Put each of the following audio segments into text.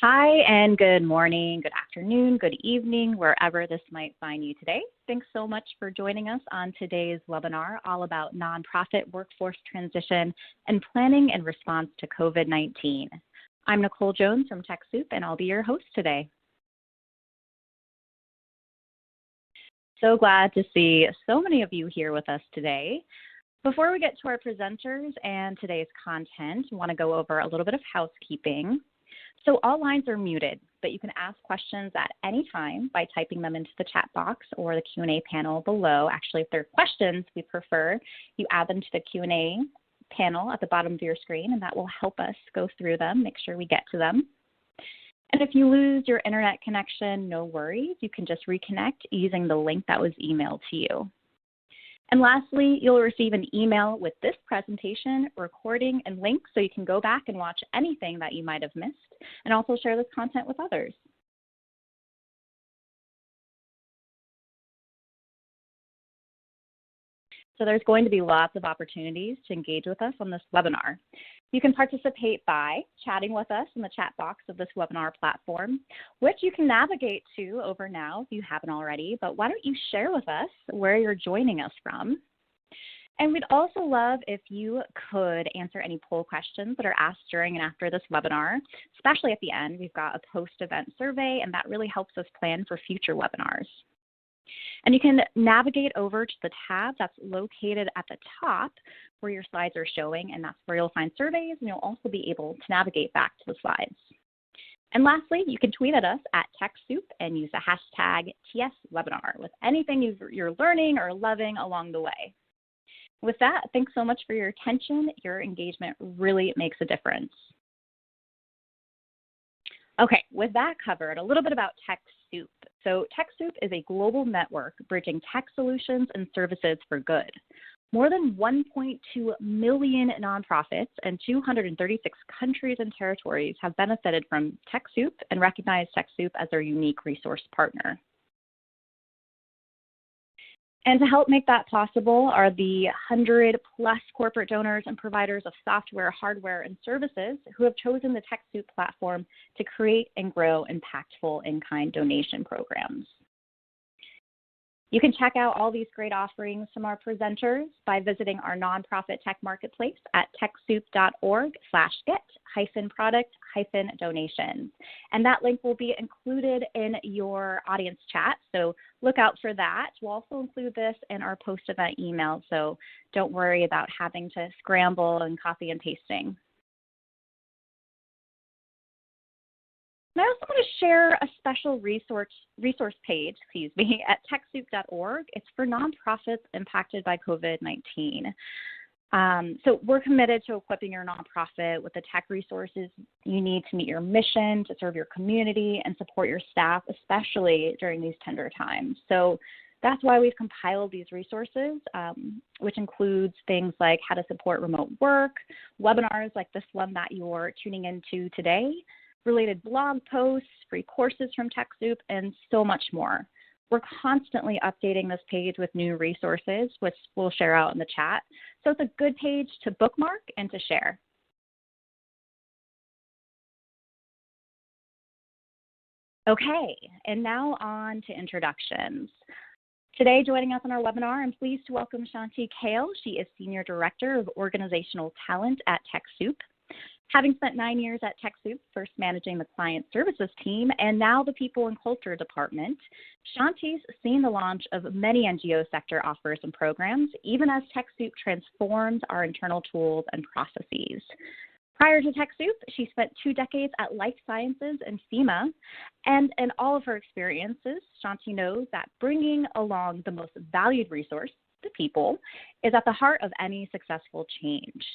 Hi, and good morning, good afternoon, good evening, wherever this might find you today. Thanks so much for joining us on today's webinar all about nonprofit workforce transition and planning in response to COVID-19. I'm Nicole Jones from TechSoup, and I'll be your host today. So glad to see so many of you here with us today. Before we get to our presenters and today's content, I want to go over a little bit of housekeeping. So all lines are muted, but you can ask questions at any time by typing them into the chat box or the Q&A panel below. Actually, if there are questions, we prefer you add them to the Q&A panel at the bottom of your screen, and that will help us go through them, make sure we get to them. And if you lose your internet connection, no worries. You can just reconnect using the link that was emailed to you. And lastly, you'll receive an email with this presentation, recording, and links so you can go back and watch anything that you might have missed and also share this content with others. So there's going to be lots of opportunities to engage with us on this webinar. You can participate by chatting with us in the chat box of this webinar platform, which you can navigate to over now if you haven't already, but why don't you share with us where you're joining us from? And we'd also love if you could answer any poll questions that are asked during and after this webinar, especially at the end. We've got a post-event survey, and that really helps us plan for future webinars. And you can navigate over to the tab that's located at the top where your slides are showing, and that's where you'll find surveys, and you'll also be able to navigate back to the slides. And lastly, you can tweet at us at TechSoup and use the hashtag TSWebinar with anything you're learning or loving along the way. With that, thanks so much for your attention. Your engagement really makes a difference. Okay, with that covered, a little bit about TechSoup. So TechSoup is a global network bridging tech solutions and services for good. More than 1.2 million nonprofits and 236 countries and territories have benefited from TechSoup and recognize TechSoup as their unique resource partner. And to help make that possible are the 100+ corporate donors and providers of software, hardware, and services who have chosen the TechSoup platform to create and grow impactful in-kind donation programs. You can check out all these great offerings from our presenters by visiting our nonprofit tech marketplace at TechSoup.org/get-product-donations. And that link will be included in your audience chat, so look out for that. We'll also include this in our post-event email, so don't worry about having to scramble and copy and pasting. And I also want to share a special resource page, at TechSoup.org. It's for nonprofits impacted by COVID-19. So we're committed to equipping your nonprofit with the tech resources you need to meet your mission, to serve your community, and support your staff, especially during these tender times. So that's why we've compiled these resources, which includes things like how to support remote work, webinars like this one that you're tuning into today, related blog posts, free courses from TechSoup, and so much more. We're constantly updating this page with new resources, which we'll share out in the chat. So it's a good page to bookmark and to share. Okay, and now on to introductions. Today, joining us on our webinar, I'm pleased to welcome Shanti Kale. She is Senior Director of Organizational Talent at TechSoup. Having spent 9 years at TechSoup, first managing the client services team and now the people and culture department, Shanti's seen the launch of many NGO sector offers and programs, even as TechSoup transforms our internal tools and processes. Prior to TechSoup, she spent 2 decades at Life Sciences and FEMA, and in all of her experiences, Shanti knows that bringing along the most valued resource, the people, is at the heart of any successful change.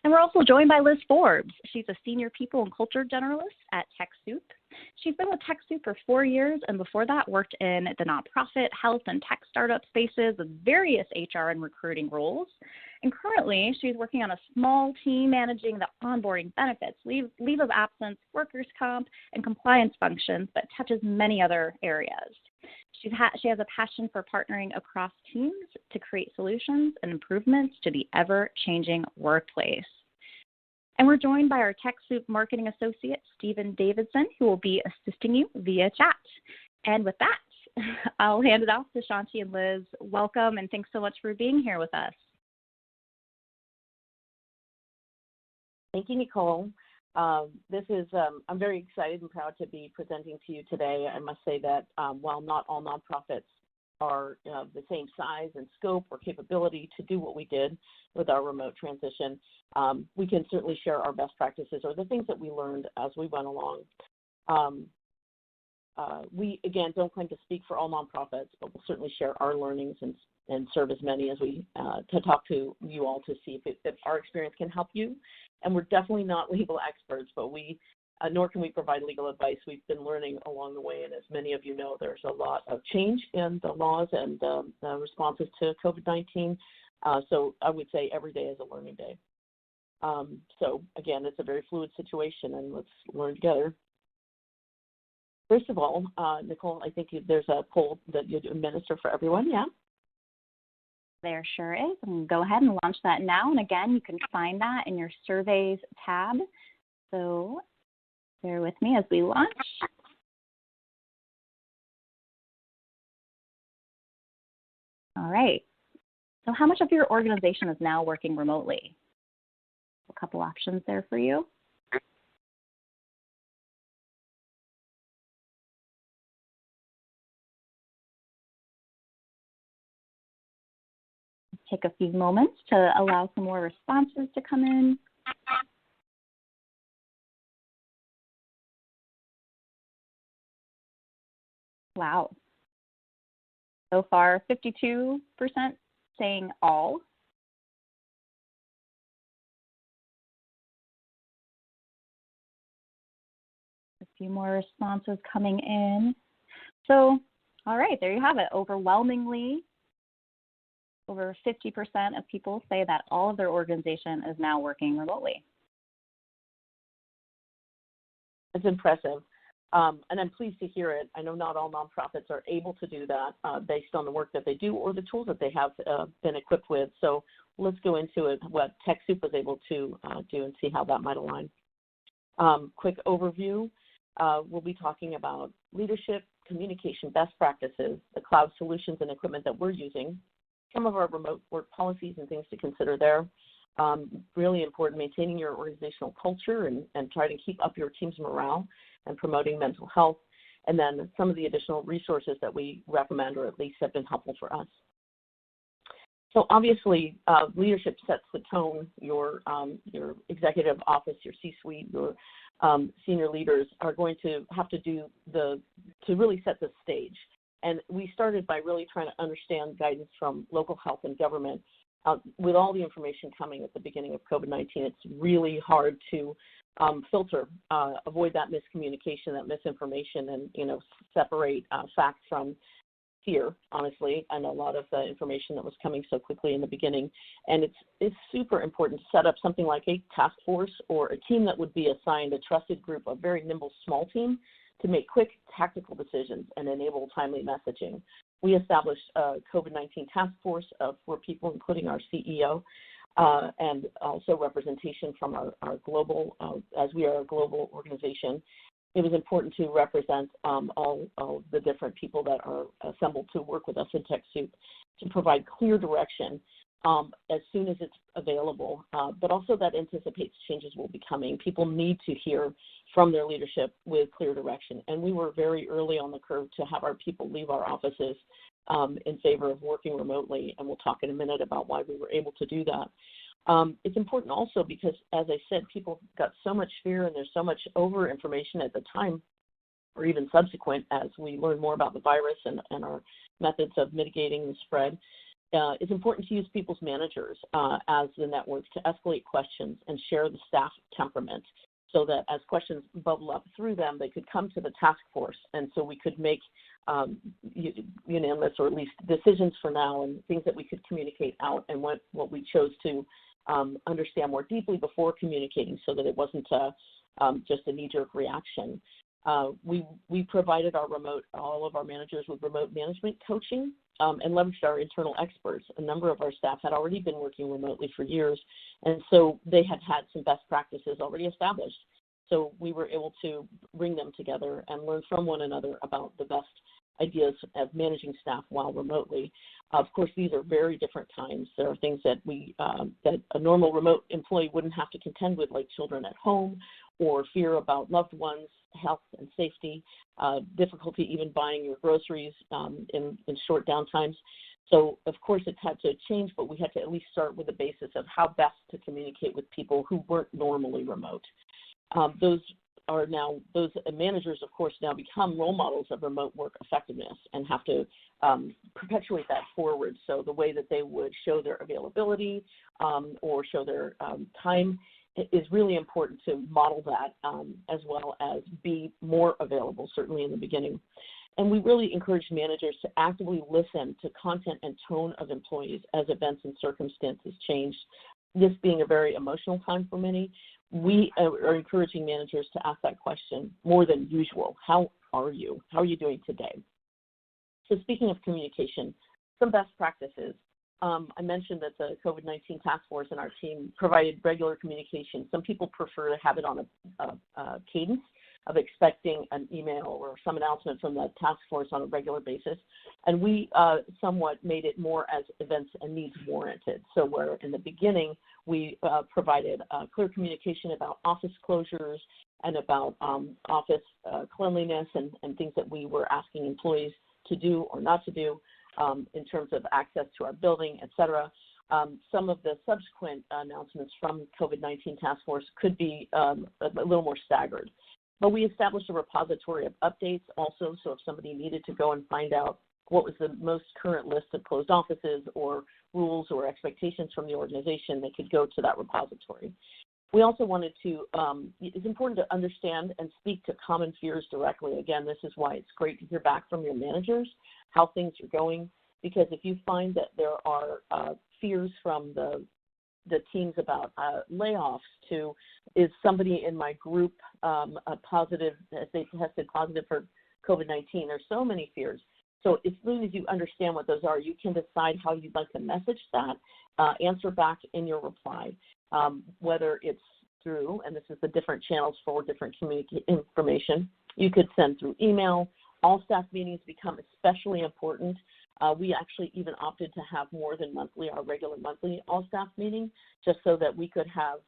And we're also joined by Liz Forbes. She's a senior people and culture generalist at TechSoup. She's been with TechSoup for 4 years, and before that worked in the nonprofit, health, and tech startup spaces with various HR and recruiting roles. And currently, she's working on a small team managing the onboarding benefits, leave of absence, workers' comp, and compliance functions, but touches many other areas. She has a passion for partnering across teams to create solutions and improvements to the ever-changing workplace. And we're joined by our TechSoup Marketing Associate, Stephen Davidson, who will be assisting you via chat. And with that, I'll hand it off to Shanti and Liz. Welcome, and thanks so much for being here with us. Thank you, Nicole. I'm very excited and proud to be presenting to you today. I must say that while not all nonprofits are the same size and scope or capability to do what we did with our remote transition, we can certainly share our best practices or the things that we learned as we went along. We, again, don't claim to speak for all nonprofits, but we'll certainly share our learnings and serve as many as we to talk to you all to see if our experience can help you. And we're definitely not legal experts, but nor can we provide legal advice. We've been learning along the way, and as many of you know, there's a lot of change in the laws and responses to COVID-19. So I would say every day is a learning day. So again, it's a very fluid situation, and let's learn together. First of all, Nicole, I think there's a poll that you administer for everyone, yeah? There sure is. I'm going to go ahead and launch that now. And again, you can find that in your surveys tab. So bear with me as we launch. All right. So how much of your organization is now working remotely? A couple options there for you. Take a few moments to allow some more responses to come in. Wow. So far, 52% saying all. A few more responses coming in. So, all right, there you have it. Overwhelmingly, over 50% of people say that all of their organization is now working remotely. It's impressive, and I'm pleased to hear it. I know not all nonprofits are able to do that based on the work that they do or the tools that they have been equipped with. So let's go into it, what TechSoup was able to do and see how that might align. Quick overview, we'll be talking about leadership, communication best practices, the cloud solutions and equipment that we're using, some of our remote work policies and things to consider there. Really important, maintaining your organizational culture and try to keep up your team's morale and promoting mental health. And then some of the additional resources that we recommend or at least have been helpful for us. So obviously, leadership sets the tone. Your executive office, your C-suite, your senior leaders are going to have to do to really set the stage. And we started by really trying to understand guidance from local health and government. With all the information coming at the beginning of COVID-19, it's really hard to filter, avoid that miscommunication, that misinformation, and separate fact from fear, honestly, and a lot of the information that was coming so quickly in the beginning. And it's super important to set up something like a task force or a team that would be assigned a trusted group, a very nimble small team, to make quick tactical decisions and enable timely messaging. We established a COVID-19 task force of 4 people, including our CEO, and also representation from our global, as we are a global organization. It was important to represent all the different people that are assembled to work with us in TechSoup to provide clear direction as soon as it's available, but also that anticipates changes will be coming. People need to hear from their leadership with clear direction. And we were very early on the curve to have our people leave our offices in favor of working remotely, and we'll talk in a minute about why we were able to do that. It's important also because, as I said, people got so much fear and there's so much over-information at the time or even subsequent as we learn more about the virus and our methods of mitigating the spread. It's important to use people's managers as the network to escalate questions and share the staff temperament so that as questions bubble up through them, they could come to the task force. And so we could make unanimous or at least decisions for now and things that we could communicate out and what we chose to understand more deeply before communicating so that it wasn't just a knee-jerk reaction. We provided all of our managers with remote management coaching and leveraged our internal experts. A number of our staff had already been working remotely for years, and so they had some best practices already established. So we were able to bring them together and learn from one another about the best ideas of managing staff while remotely. Of course, these are very different times. There are things that that a normal remote employee wouldn't have to contend with, like children at home, or fear about loved ones, health and safety, difficulty even buying your groceries in short downtimes. So, of course, it had to change, but we had to at least start with the basis of how best to communicate with people who weren't normally remote. Those managers, of course, now become role models of remote work effectiveness and have to perpetuate that forward. So the way that they would show their availability or show their time is really important to model that, as well as be more available, certainly in the beginning. And we really encourage managers to actively listen to content and tone of employees as events and circumstances change. This being a very emotional time for many, we are encouraging managers to ask that question more than usual. How are you? How are you doing today? So speaking of communication, some best practices. I mentioned that the COVID-19 task force and our team provided regular communication. Some people prefer to have it on a cadence of expecting an email or some announcement from the task force on a regular basis. And we somewhat made it more as events and needs warranted. So where in the beginning, we provided clear communication about office closures and about office cleanliness and things that we were asking employees to do or not to do in terms of access to our building, et cetera. Some of the subsequent announcements from COVID-19 task force could be a little more staggered. But we established a repository of updates also, so if somebody needed to go and find out what was the most current list of closed offices or rules or expectations from the organization, they could go to that repository. We also wanted to, it's important to understand and speak to common fears directly. Again, this is why it's great to hear back from your managers, how things are going, because if you find that there are fears from the teams about layoffs to, is somebody in my group positive, if they tested positive for COVID-19, there's so many fears. So as soon as you understand what those are, you can decide how you'd like to message that, answer back in your reply, whether it's through, and this is the different channels for different information, you could send through email. All staff meetings become especially important. We actually even opted to have more than monthly, our regular monthly all-staff meeting, just so that we could have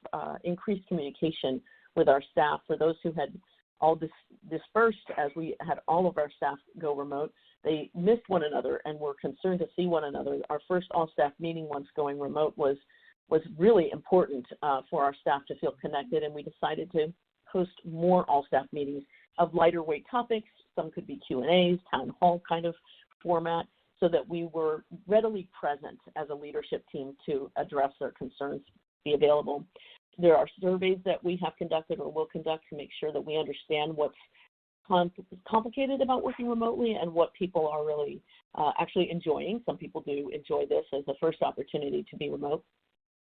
increased communication with our staff. For those who had all dispersed as we had all of our staff go remote, they missed one another and were concerned to see one another. Our first all-staff meeting once going remote was really important for our staff to feel connected, and we decided to host more all-staff meetings of lighter weight topics. Some could be Q&As, town hall kind of format, so that we were readily present as a leadership team to address their concerns, be available. There are surveys that we have conducted or will conduct to make sure that we understand what's complicated about working remotely and what people are really actually enjoying. Some people do enjoy this as the first opportunity to be remote.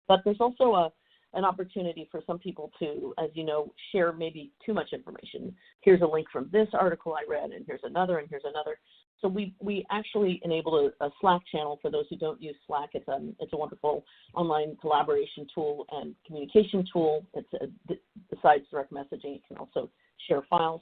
But there's also an opportunity for some people to, as you know, share maybe too much information. Here's a link from this article I read, and here's another, and here's another. So we actually enabled a Slack channel for those who don't use Slack. It's a wonderful online collaboration tool and communication tool. Besides direct messaging, it can also share files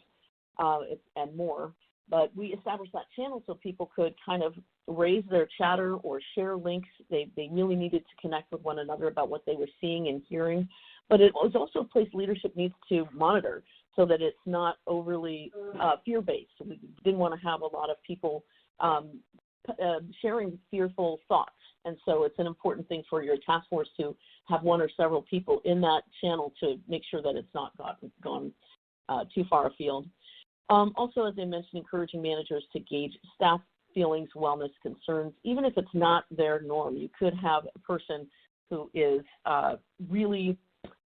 and more. But we established that channel so people could kind of raise their chatter or share links. They really needed to connect with one another about what they were seeing and hearing. But it was also a place leadership needs to monitor so that it's not overly fear-based. We didn't want to have a lot of people sharing fearful thoughts. And so it's an important thing for your task force to have one or several people in that channel to make sure that it's not gone too far afield. Also, as I mentioned, encouraging managers to gauge staff feelings, wellness concerns, even if it's not their norm. You could have a person who is really,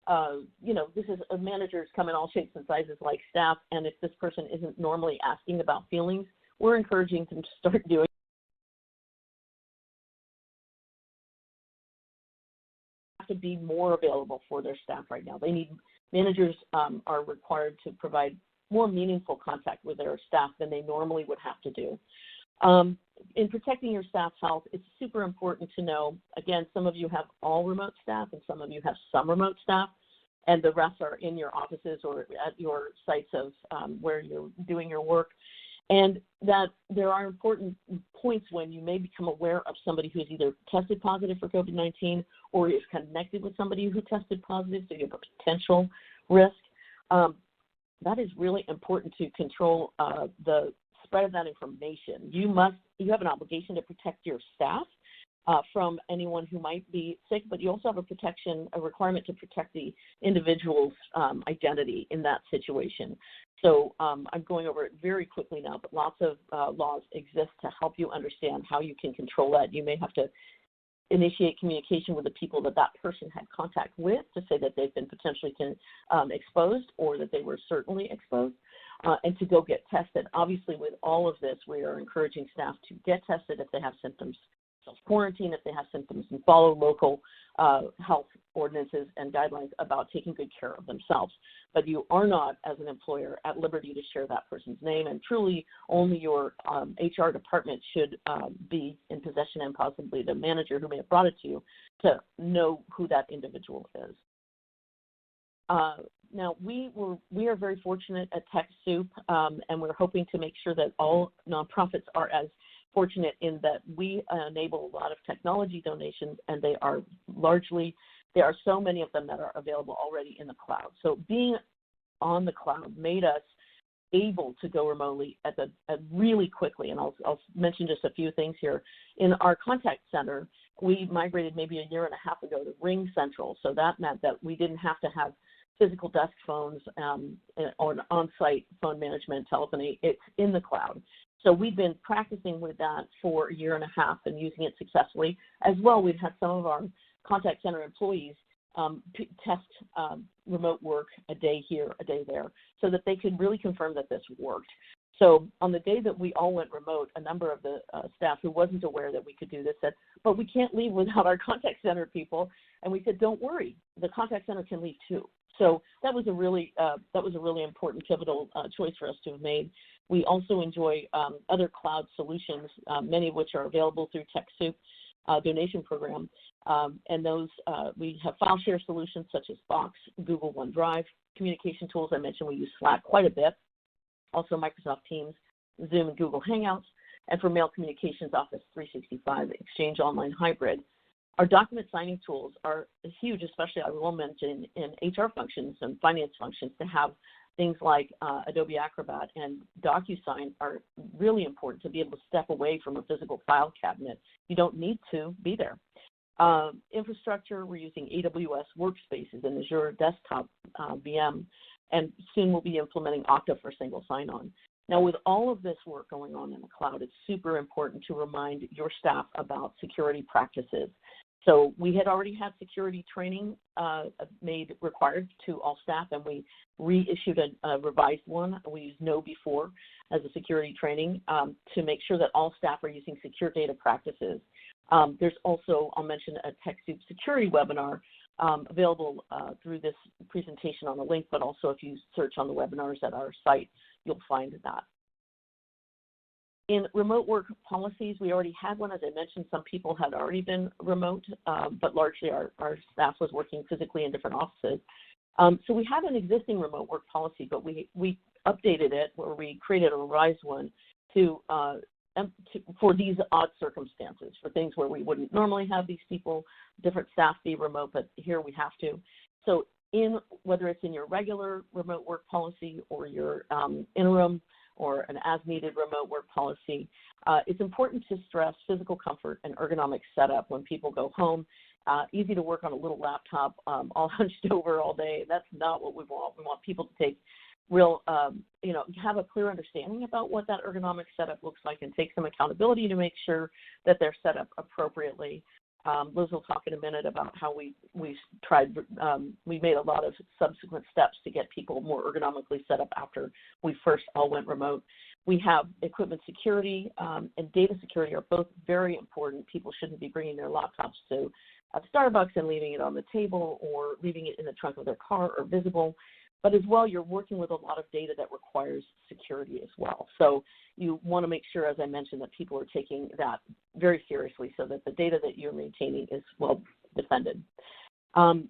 this is managers come in all shapes and sizes like staff, and if this person isn't normally asking about feelings, we're encouraging them to start doing to be more available for their staff right now. Managers are required to provide more meaningful contact with their staff than they normally would have to do. in protecting your staff's health, it's super important to know, again, some of you have all remote staff and some of you have some remote staff, and the rest are in your offices or at your sites of where you're doing your work. And that there are important points when you may become aware of somebody who's either tested positive for COVID-19 or is connected with somebody who tested positive, so you have a potential risk. That is really important to control the spread of that information. You have an obligation to protect your staff from anyone who might be sick, but you also have a requirement to protect the individual's identity in that situation. So I'm going over it very quickly now, but lots of laws exist to help you understand how you can control that. You may have to initiate communication with the people that person had contact with to say that they've been potentially exposed or that they were certainly exposed, and to go get tested. Obviously, with all of this, we are encouraging staff to get tested if they have symptoms, self-quarantine if they have symptoms, and follow local health ordinances and guidelines about taking good care of themselves. But you are not, as an employer, at liberty to share that person's name, and truly only your HR department should be in possession, and possibly the manager who may have brought it to you, to know who that individual is. Now, we are very fortunate at TechSoup, and we're hoping to make sure that all nonprofits are as fortunate in that we enable a lot of technology donations, and there are so many of them that are available already in the cloud. So being on the cloud made us able to go remotely really quickly, and I'll mention just a few things here. In our contact center, we migrated maybe a year and a half ago to Ring Central, so that meant that we didn't have to have physical desk phones or on-site phone management telephony. It's in the cloud. So we've been practicing with that for a year and a half and using it successfully. As well, we've had some of our contact center employees test remote work a day here, a day there, so that they could really confirm that this worked. So on the day that we all went remote, a number of the staff who wasn't aware that we could do this said, but we can't leave without our contact center people. And we said, don't worry, the contact center can leave too. So that was a really important, pivotal choice for us to have made. We also enjoy other cloud solutions, many of which are available through TechSoup donation program. And those, we have file share solutions such as Box, Google OneDrive, communication tools. I mentioned we use Slack quite a bit. Also Microsoft Teams, Zoom, and Google Hangouts. And for mail communications, Office 365, Exchange Online Hybrid. Our document signing tools are huge, especially I will mention in HR functions and finance functions, to have things like Adobe Acrobat and DocuSign are really important to be able to step away from a physical file cabinet. You don't need to be there. Infrastructure, we're using AWS Workspaces and Azure Desktop VM, and soon we'll be implementing Okta for single sign-on. Now, with all of this work going on in the cloud, it's super important to remind your staff about security practices. So we had already had security training made required to all staff, and we reissued a revised one. We used KnowBe4 as a security training to make sure that all staff are using secure data practices. There's also, I'll mention, a TechSoup security webinar available through this presentation on the link, but also if you search on the webinars at our site, you'll find that. In remote work policies, we already had one. As I mentioned, some people had already been remote, but largely our staff was working physically in different offices. So we had an existing remote work policy, but we updated it, or we created a revised one for these odd circumstances, for things where we wouldn't normally have these people, different staff be remote, but here we have to. So whether it's in your regular remote work policy or your interim or an as-needed remote work policy, it's important to stress physical comfort and ergonomic setup when people go home. Easy to work on a little laptop all hunched over all day. That's not what we want. We want people to take real, have a clear understanding about what that ergonomic setup looks like and take some accountability to make sure that they're set up appropriately. Liz will talk in a minute about how we made a lot of subsequent steps to get people more ergonomically set up after we first all went remote. We have equipment security and data security are both very important. People shouldn't be bringing their laptops to Starbucks and leaving it on the table or leaving it in the trunk of their car or visible. But as well, you're working with a lot of data that requires security as well. So you want to make sure, as I mentioned, that people are taking that very seriously so that the data that you're maintaining is well defended.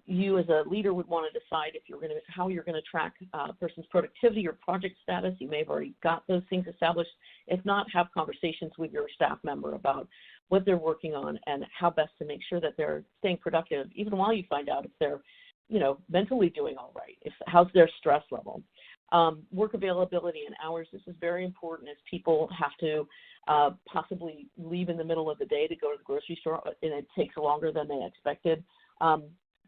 You as a leader would want to decide how you're going to track a person's productivity or project status. You may have already got those things established. If not, have conversations with your staff member about what they're working on and how best to make sure that they're staying productive, even while you find out if they're mentally doing all right, how's their stress level. Work availability and hours, this is very important as people have to possibly leave in the middle of the day to go to the grocery store and it takes longer than they expected.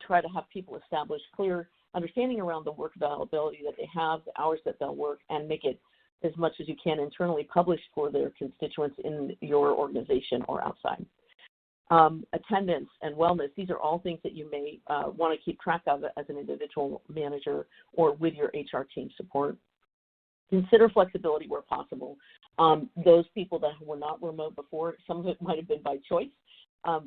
Try to have people establish clear understanding around the work availability that they have, the hours that they'll work, and make it as much as you can internally published for their constituents in your organization or outside. Attendance and wellness, these are all things that you may want to keep track of as an individual manager or with your HR team support. Consider flexibility where possible. Those people that were not remote before, some of it might have been by choice,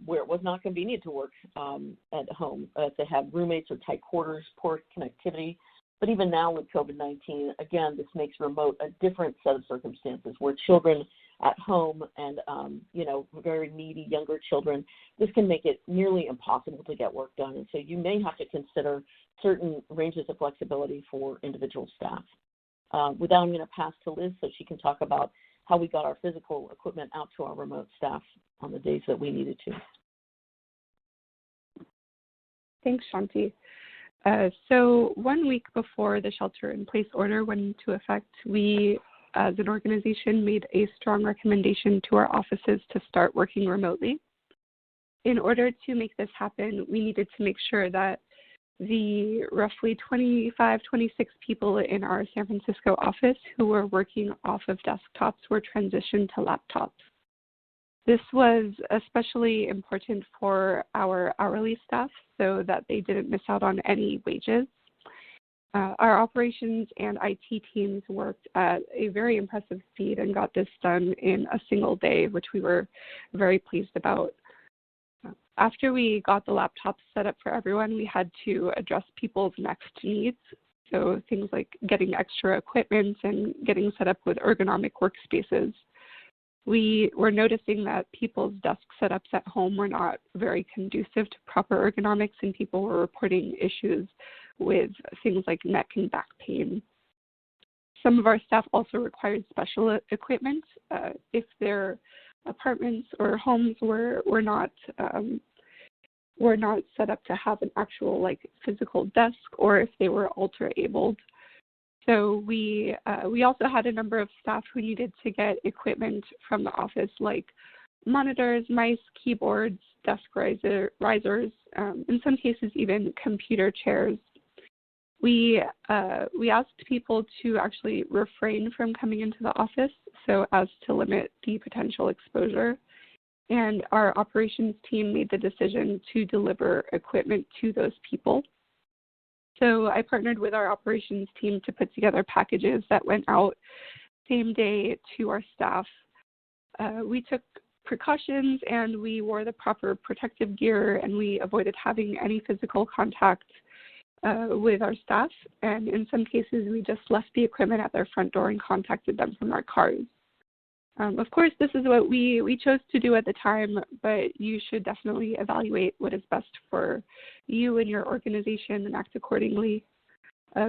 where it was not convenient to work at home, if they had roommates or tight quarters, poor connectivity. But even now with COVID-19, again, this makes remote a different set of circumstances where children at home and, very needy younger children, this can make it nearly impossible to get work done. And so you may have to consider certain ranges of flexibility for individual staff. With that, I'm going to pass to Liz so she can talk about how we got our physical equipment out to our remote staff on the days that we needed to. Thanks, Shanti. So 1 week before the shelter-in-place order went into effect, we, as an organization, made a strong recommendation to our offices to start working remotely. In order to make this happen, we needed to make sure that the roughly 25, 26 people in our San Francisco office who were working off of desktops were transitioned to laptops. This was especially important for our hourly staff so that they didn't miss out on any wages. Our operations and IT teams worked at a very impressive speed and got this done in a single day, which we were very pleased about. After we got the laptops set up for everyone, we had to address people's next needs. So things like getting extra equipment and getting set up with ergonomic workspaces. We were noticing that people's desk setups at home were not very conducive to proper ergonomics, and people were reporting issues with things like neck and back pain. Some of our staff also required special equipment if their apartments or homes were not set up to have an actual physical desk, or if they were ultra-abled. So we also had a number of staff who needed to get equipment from the office, like monitors, mice, keyboards, desk risers, in some cases even computer chairs. We asked people to actually refrain from coming into the office so as to limit the potential exposure. And our operations team made the decision to deliver equipment to those people. So I partnered with our operations team to put together packages that went out same day to our staff. We took precautions and we wore the proper protective gear, and we avoided having any physical contact with our staff. And in some cases, we just left the equipment at their front door and contacted them from our cars. Of course, this is what we chose to do at the time, but you should definitely evaluate what is best for you and your organization and act accordingly.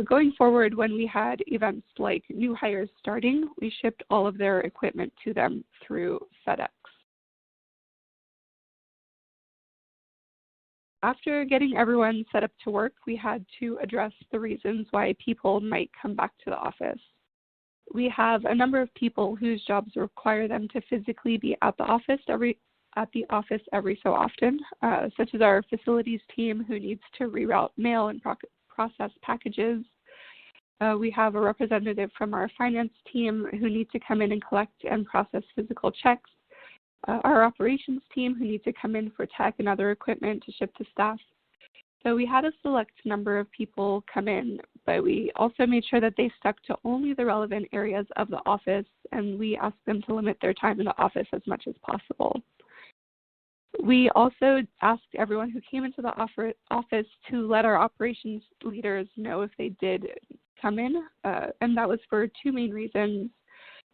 Going forward, when we had events like new hires starting, we shipped all of their equipment to them through FedEx. After getting everyone set up to work, we had to address the reasons why people might come back to the office. We have a number of people whose jobs require them to physically be at the office every so often, such as our facilities team who needs to reroute mail and process packages. We have a representative from our finance team who needs to come in and collect and process physical checks. Our operations team who need to come in for tech and other equipment to ship to staff. So we had a select number of people come in, but we also made sure that they stuck to only the relevant areas of the office, and we asked them to limit their time in the office as much as possible. We also asked everyone who came into the office to let our operations leaders know if they did come in, and that was for two main reasons.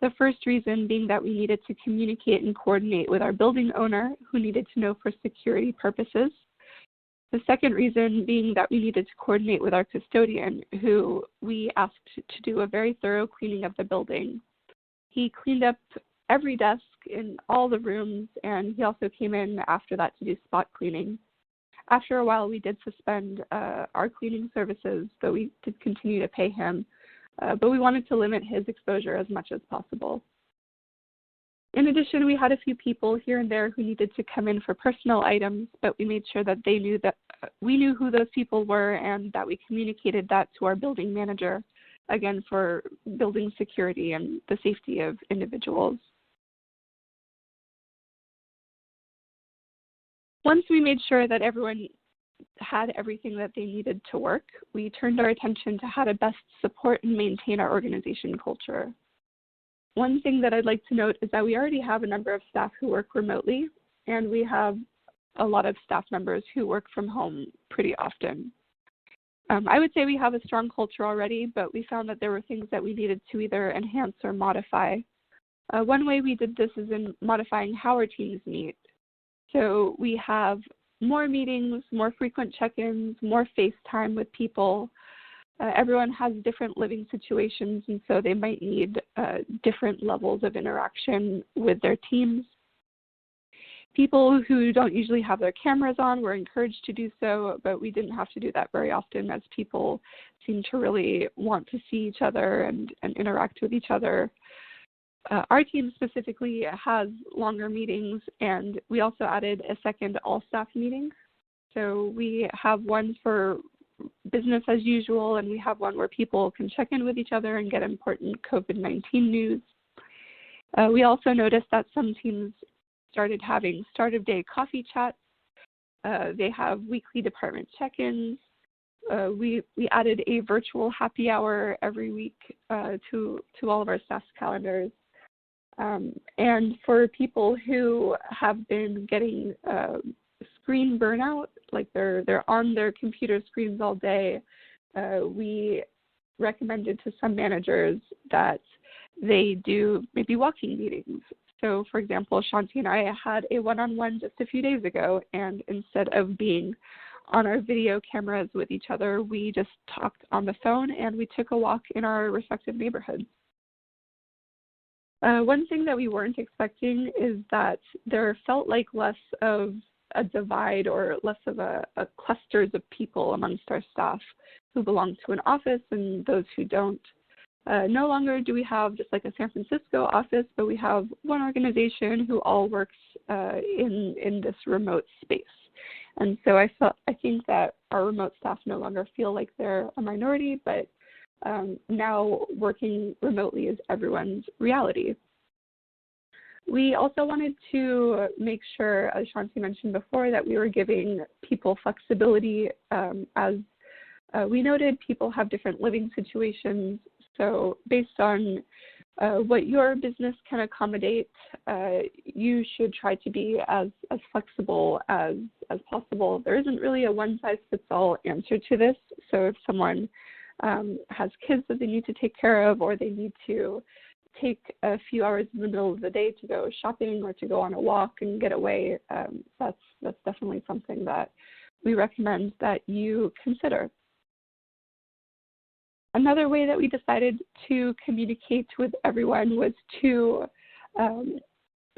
The first reason being that we needed to communicate and coordinate with our building owner, who needed to know for security purposes. The second reason being that we needed to coordinate with our custodian, who we asked to do a very thorough cleaning of the building. He cleaned up every desk in all the rooms, and he also came in after that to do spot cleaning. After a while, we did suspend our cleaning services, but we did continue to pay him. But we wanted to limit his exposure as much as possible. In addition, we had a few people here and there who needed to come in for personal items, but we made sure that they knew that we knew who those people were and that we communicated that to our building manager, again, for building security and the safety of individuals. Once we made sure that everyone had everything that they needed to work, we turned our attention to how to best support and maintain our organization culture. One thing that I'd like to note is that we already have a number of staff who work remotely, and we have a lot of staff members who work from home pretty often. I would say we have a strong culture already, but we found that there were things that we needed to either enhance or modify. One way we did this is in modifying how our teams meet. So we have more meetings, more frequent check-ins, more face time with people. Everyone has different living situations, and so they might need different levels of interaction with their teams. People who don't usually have their cameras on were encouraged to do so, but we didn't have to do that very often as people seem to really want to see each other and interact with each other. Our team specifically has longer meetings, and we also added a second all-staff meeting. So we have one for business as usual, and we have one where people can check in with each other and get important COVID-19 news. We also noticed that some teams started having start-of-day coffee chats. They have weekly department check-ins. We added a virtual happy hour every week to all of our staff's calendars. And for people who have been getting screen burnout, like they're on their computer screens all day, we recommended to some managers that they do maybe walking meetings. So, for example, Shanti and I had a one-on-one just a few days ago, and instead of being on our video cameras with each other, we just talked on the phone and we took a walk in our respective neighborhoods. One thing that we weren't expecting is that there felt like less of a divide or less of a clusters of people amongst our staff who belong to an office and those who don't. No longer do we have just like a San Francisco office, but we have one organization who all works in this remote space. And so I think that our remote staff no longer feel like they're a minority, but now working remotely is everyone's reality. We also wanted to make sure, as Shanti mentioned before, that we were giving people flexibility. As we noted, people have different living situations. So based on what your business can accommodate, you should try to be as flexible as possible. There isn't really a one-size-fits-all answer to this. So if someone has kids that they need to take care of, or they need to take a few hours in the middle of the day to go shopping or to go on a walk and get away, that's definitely something that we recommend that you consider. Another way that we decided to communicate with everyone was to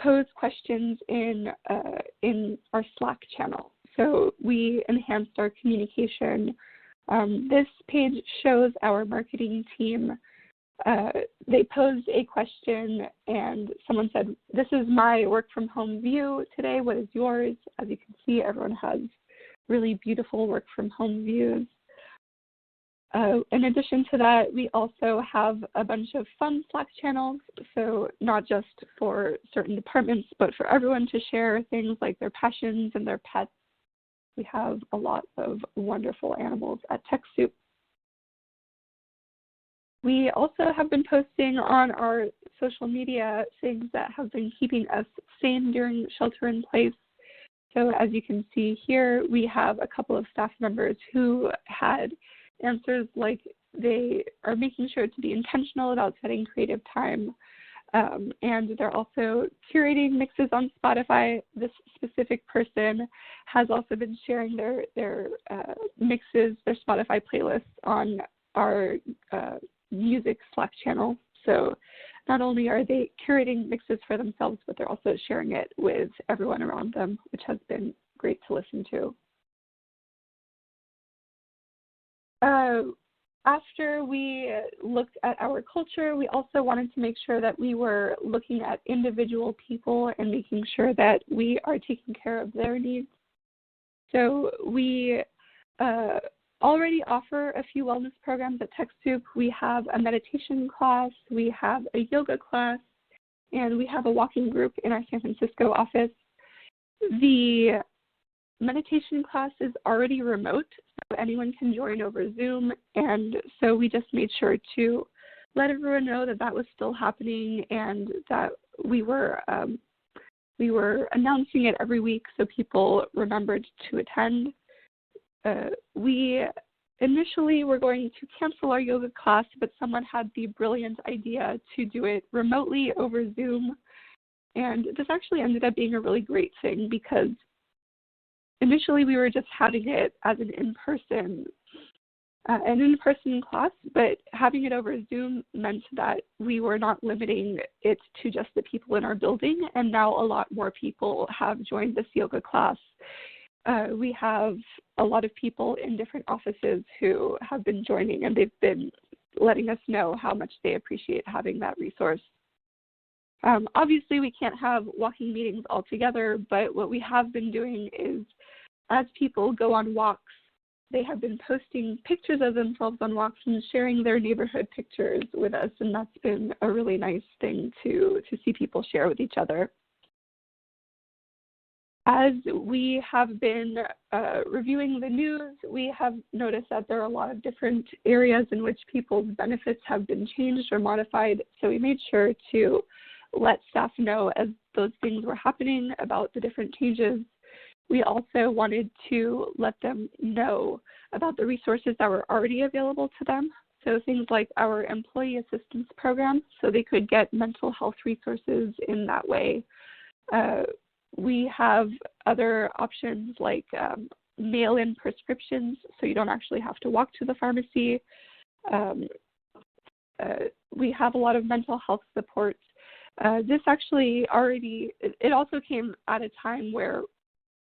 pose questions in our Slack channel. So we enhanced our communication. This page shows our marketing team. They posed a question and someone said, "This is my work from home view today. What is yours?" As you can see, everyone has really beautiful work from home views. In addition to that, we also have a bunch of fun Slack channels, so not just for certain departments, but for everyone to share things like their passions and their pets. We have a lot of wonderful animals at TechSoup. We also have been posting on our social media things that have been keeping us sane during shelter in place. So as you can see here, we have a couple of staff members who had answers like they are making sure to be intentional about setting creative time, and they're also curating mixes on Spotify. This specific person has also been sharing their mixes, their Spotify playlists on our music Slack channel. So not only are they curating mixes for themselves, but they're also sharing it with everyone around them, which has been great to listen to. After we looked at our culture, we also wanted to make sure that we were looking at individual people and making sure that we are taking care of their needs. So we already offer a few wellness programs at TechSoup. We have a meditation class, we have a yoga class, and we have a walking group in our San Francisco office. The meditation class is already remote, so anyone can join over Zoom, and so we just made sure to let everyone know that that was still happening and that we were announcing it every week so people remembered to attend. We initially were going to cancel our yoga class, but someone had the brilliant idea to do it remotely over Zoom, and this actually ended up being a really great thing because initially we were just having it as an in-person class, but having it over Zoom meant that we were not limiting it to just the people in our building, and now a lot more people have joined this yoga class. We have a lot of people in different offices who have been joining, and they've been letting us know how much they appreciate having that resource. Obviously, we can't have walking meetings all together, but what we have been doing is as people go on walks, they have been posting pictures of themselves on walks and sharing their neighborhood pictures with us, and that's been a really nice thing to see people share with each other. As we have been reviewing the news, we have noticed that there are a lot of different areas in which people's benefits have been changed or modified, so we made sure to let staff know as those things were happening about the different changes. We also wanted to let them know about the resources that were already available to them. So things like our employee assistance program, so they could get mental health resources in that way. We have other options like mail-in prescriptions, so you don't actually have to walk to the pharmacy. We have a lot of mental health support. This actually it also came at a time where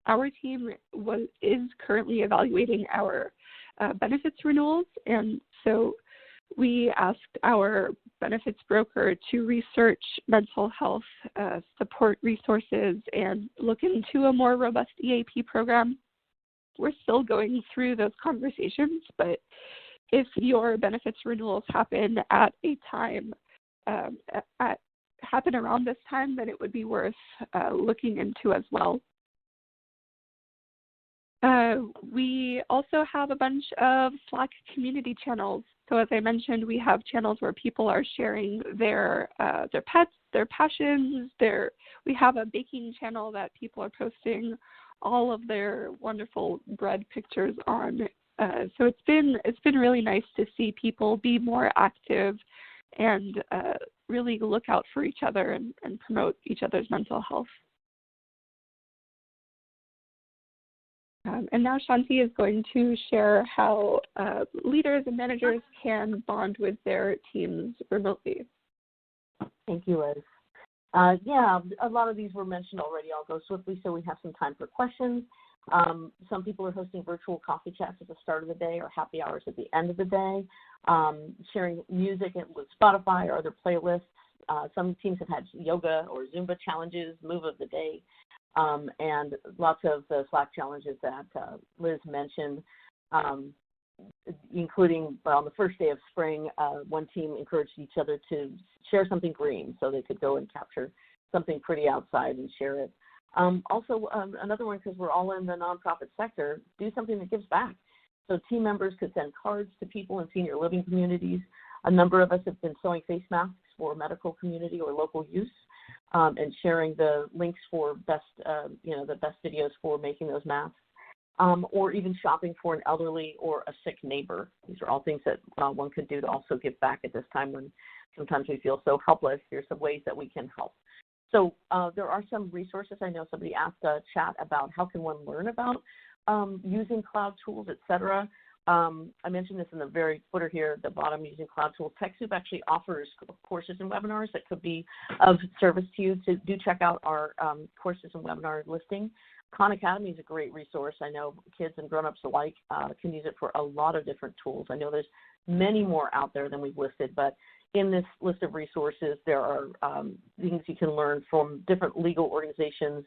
our team is currently evaluating our benefits renewals, and so we asked our benefits broker to research mental health support resources and look into a more robust EAP program. We're still going through those conversations, but if your benefits renewals happen at a time, happen around this time, then it would be worth looking into as well. We also have a bunch of Slack community channels. So as I mentioned, we have channels where people are sharing their pets, their passions. We have a baking channel that people are posting all of their wonderful bread pictures on. So it's been really nice to see people be more active and really look out for each other and promote each other's mental health. And now Shanti is going to share how leaders and managers can bond with their teams remotely. Thank you, Liz. Yeah, a lot of these were mentioned already. I'll go swiftly so we have some time for questions. Some people are hosting virtual coffee chats at the start of the day or happy hours at the end of the day, sharing music with Spotify or other playlists. Some teams have had yoga or Zumba challenges, move of the day, and lots of the Slack challenges that Liz mentioned, including on the first day of spring, one team encouraged each other to share something green so they could go and capture something pretty outside and share it. Also, another one, because we're all in the nonprofit sector, do something that gives back. So team members could send cards to people in senior living communities. A number of us have been sewing face masks for medical community or local use. and sharing the links for best, the best videos for making those masks, or even shopping for an elderly or a sick neighbor. These are all things that one could do to also give back at this time when sometimes we feel so helpless. Here's some ways that we can help. So there are some resources. I know somebody asked a chat about how can one learn about using cloud tools, et cetera. I mentioned this in the very footer here at the bottom, using cloud tools. TechSoup actually offers courses and webinars that could be of service to you. So do check out our courses and webinar listing. Khan Academy is a great resource. I know kids and grown-ups alike can use it for a lot of different tools. I know there's many more out there than we've listed, but in this list of resources, there are things you can learn from different legal organizations,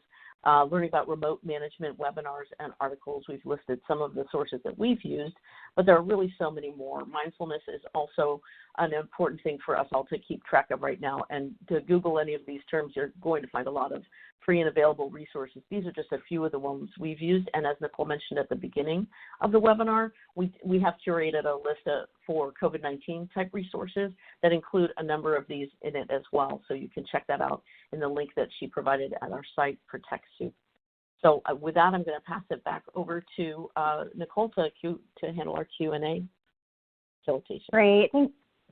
learning about remote management webinars and articles. We've listed some of the sources that we've used, but there are really so many more. Mindfulness is also an important thing for us all to keep track of right now. And to Google any of these terms, you're going to find a lot of free and available resources. These are just a few of the ones we've used. And as Nicole mentioned at the beginning of the webinar, we have curated a list for COVID-19 type resources that include a number of these in it as well. So you can check that out in the link that she provided at our site for TechSoup. So with that, I'm going to pass it back over to Nicole to handle our Q&A facilitation. Great.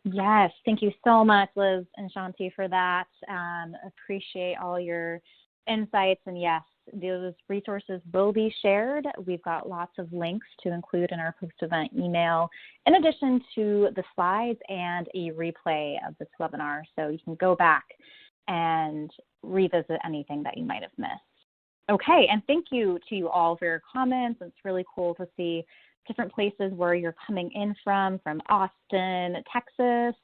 Yes, thank you so much, Liz and Shanti, for that. Appreciate all your insights. And yes, those resources will be shared. We've got lots of links to include in our post-event email, in addition to the slides and a replay of this webinar. So you can go back and revisit anything that you might have missed. Okay, and thank you to you all for your comments. It's really cool to see different places where you're coming in from Austin, Texas,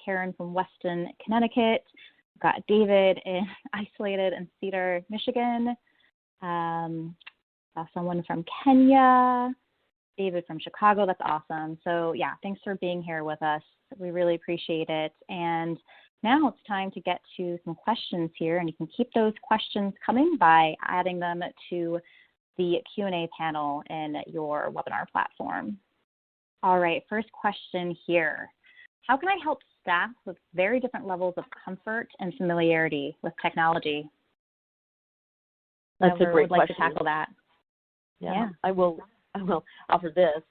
Karen from Weston, Connecticut. We've got David isolated in Cedar, Michigan, someone from Kenya, David from Chicago. That's awesome. So yeah, thanks for being here with us. We really appreciate it. And now it's time to get to some questions here, and you can keep those questions coming by adding them to the Q&A panel in your webinar platform. All right, first question here. How can I help staff with very different levels of comfort and familiarity with technology? That's a great question. Would like to tackle that. Yeah. I will offer this,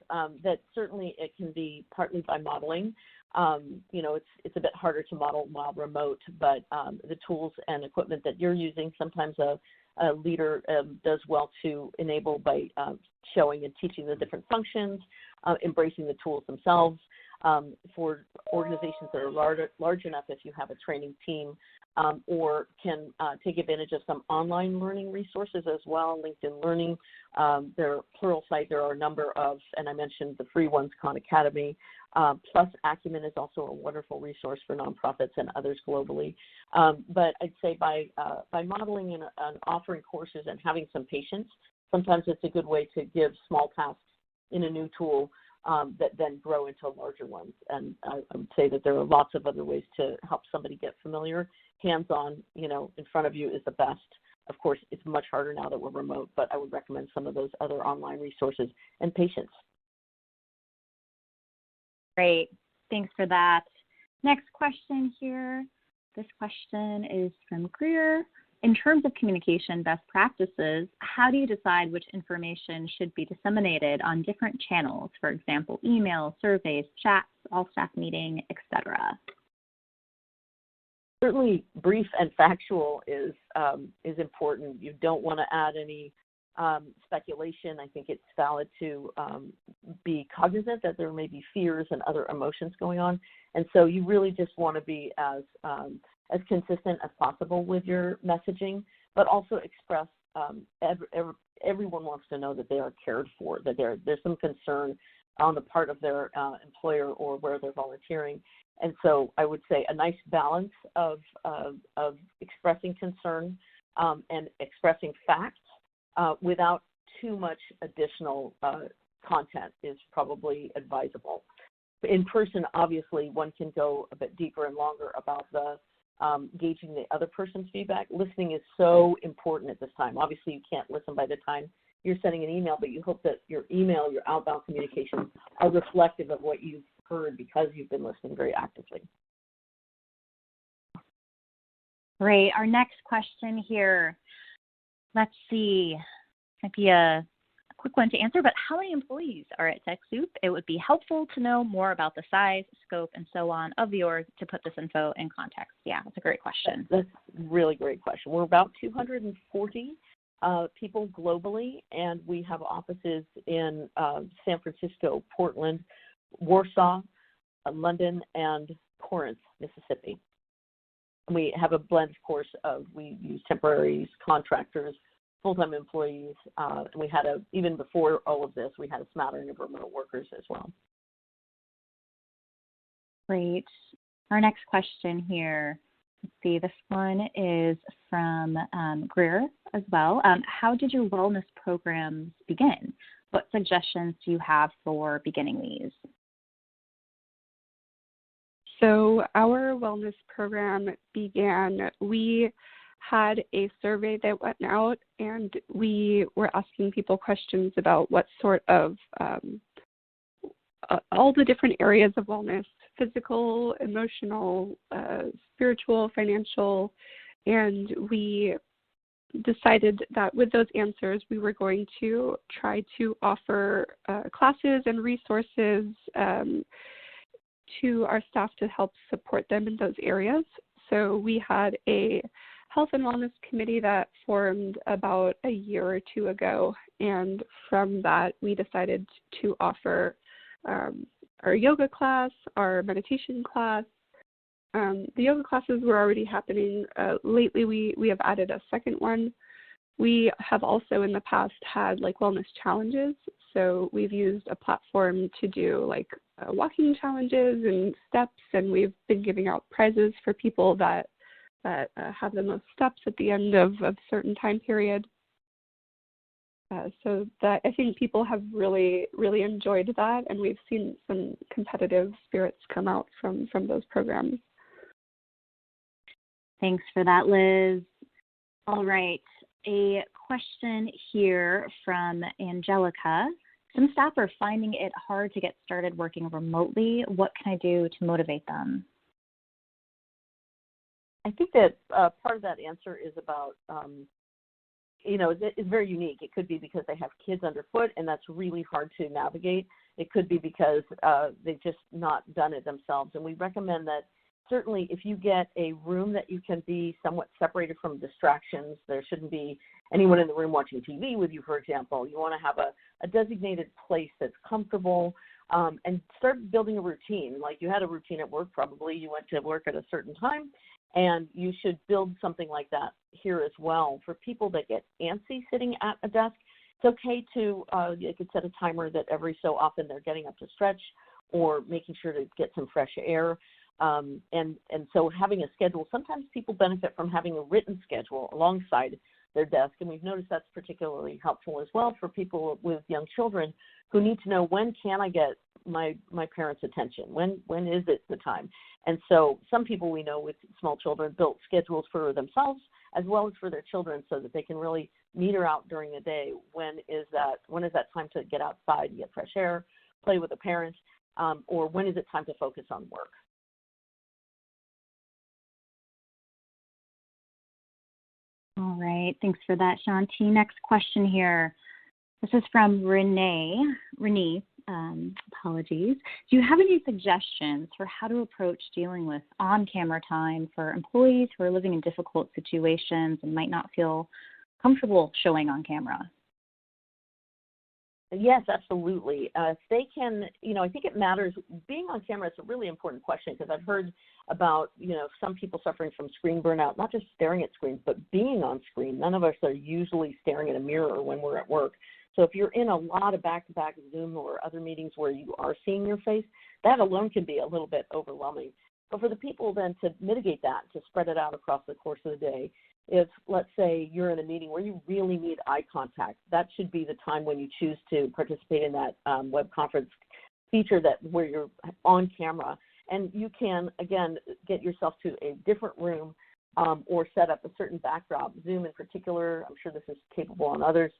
that certainly it can be partly by modeling. It's a bit harder to model while remote, but the tools and equipment that you're using, sometimes a leader does well to enable by showing and teaching the different functions, embracing the tools themselves. For organizations that are large enough, if you have a training team, or can take advantage of some online learning resources as well, LinkedIn Learning, their Pluralsight, there are a number of, and I mentioned the free ones, Khan Academy, plus Acumen is also a wonderful resource for nonprofits and others globally. But I'd say by modeling and offering courses and having some patience, sometimes it's a good way to give small tasks in a new tool that then grow into larger ones. And I would say that there are lots of other ways to help somebody get familiar. Hands-on, in front of you is the best. Of course, it's much harder now that we're remote, but I would recommend some of those other online resources and patience. Great. Thanks for that. Next question here. This question is from Greer. In terms of communication best practices, how do you decide which information should be disseminated on different channels? For example, email, surveys, chats, all-staff meeting, etc. Certainly, brief and factual is important. You don't want to add any speculation. I think it's valid to be cognizant that there may be fears and other emotions going on, and so you really just want to be as consistent as possible with your messaging, but also express everyone wants to know that they are cared for, that there's some concern on the part of their employer or where they're volunteering. And so I would say a nice balance of expressing concern and expressing facts without too much additional content is probably advisable. In person, obviously, one can go a bit deeper and longer about the gauging the other person's feedback. Listening is so important at this time. Obviously, you can't listen by the time you're sending an email, but you hope that your email, your outbound communications are reflective of what you've heard because you've been listening very actively. Great. Our next question here, let's see, might be a quick one to answer, but how many employees are at TechSoup? It would be helpful to know more about the size, scope, and so on of the org to put this info in context. Yeah, that's a great question. That's a really great question. We're about 240 people globally, and we have offices in San Francisco, Portland, Warsaw, London, and Corinth, Mississippi. And we have a blend, of course, of we use temporaries, contractors, full-time employees, and we had even before all of this, we had a smattering of remote workers as well. Great. Our next question here, let's see, this one is from Greer as well. How did your wellness programs begin? What suggestions do you have for beginning these? So our wellness program began, we had a survey that went out, and we were asking people questions about what sort of all the different areas of wellness, physical, emotional, spiritual, financial, and we decided that with those answers we were going to try to offer classes and resources to our staff to help support them in those areas. So we had a health and wellness committee that formed about a year or two ago, and from that we decided to offer our yoga class, our meditation class. The yoga classes were already happening. Lately we have added a second one. We have also in the past had like wellness challenges, so we've used a platform to do like walking challenges and steps, and we've been giving out prizes for people that have the most steps at the end of a certain time period. So that I think people have really, really enjoyed that, and we've seen some competitive spirits come out from those programs. Thanks for that, Liz. All right, a question here from Angelica. Some staff are finding it hard to get started working remotely. What can I do to motivate them? I think that part of that answer is about, it's very unique. It could be because they have kids underfoot, and that's really hard to navigate. It could be because they've just not done it themselves. And we recommend that certainly if you get a room that you can be somewhat separated from distractions, there shouldn't be anyone in the room watching TV with you, for example. You want to have a designated place that's comfortable, and start building a routine. Like you had a routine at work, probably you went to work at a certain time, and you should build something like that here as well. For people that get antsy sitting at a desk, it's okay to, you could set a timer that every so often they're getting up to stretch or making sure to get some fresh air. And so having a schedule, sometimes people benefit from having a written schedule alongside their desk, and we've noticed that's particularly helpful as well for people with young children who need to know, when can I get my parents' attention? When is it the time? And so some people we know with small children built schedules for themselves as well as for their children, so that they can really meter out during the day when is that time to get outside and get fresh air, play with a parent, or when is it time to focus on work. All right, thanks for that, Shanti. Next question here. This is from Renee. Apologies. Do you have any suggestions for how to approach dealing with on-camera time for employees who are living in difficult situations and might not feel comfortable showing on camera? Yes, absolutely. If they can, I think it matters. Being on camera is a really important question, because I've heard about, some people suffering from screen burnout, not just staring at screens, but being on screen. None of us are usually staring at a mirror when we're at work. So if you're in a lot of back-to-back Zoom or other meetings where you are seeing your face, that alone can be a little bit overwhelming. But for the people then to mitigate that, to spread it out across the course of the day, if, let's say, you're in a meeting where you really need eye contact, that should be the time when you choose to participate in that web conference feature where you're on camera. And you can, again, get yourself to a different room or set up a certain backdrop. Zoom in particular, I'm sure this is capable on others.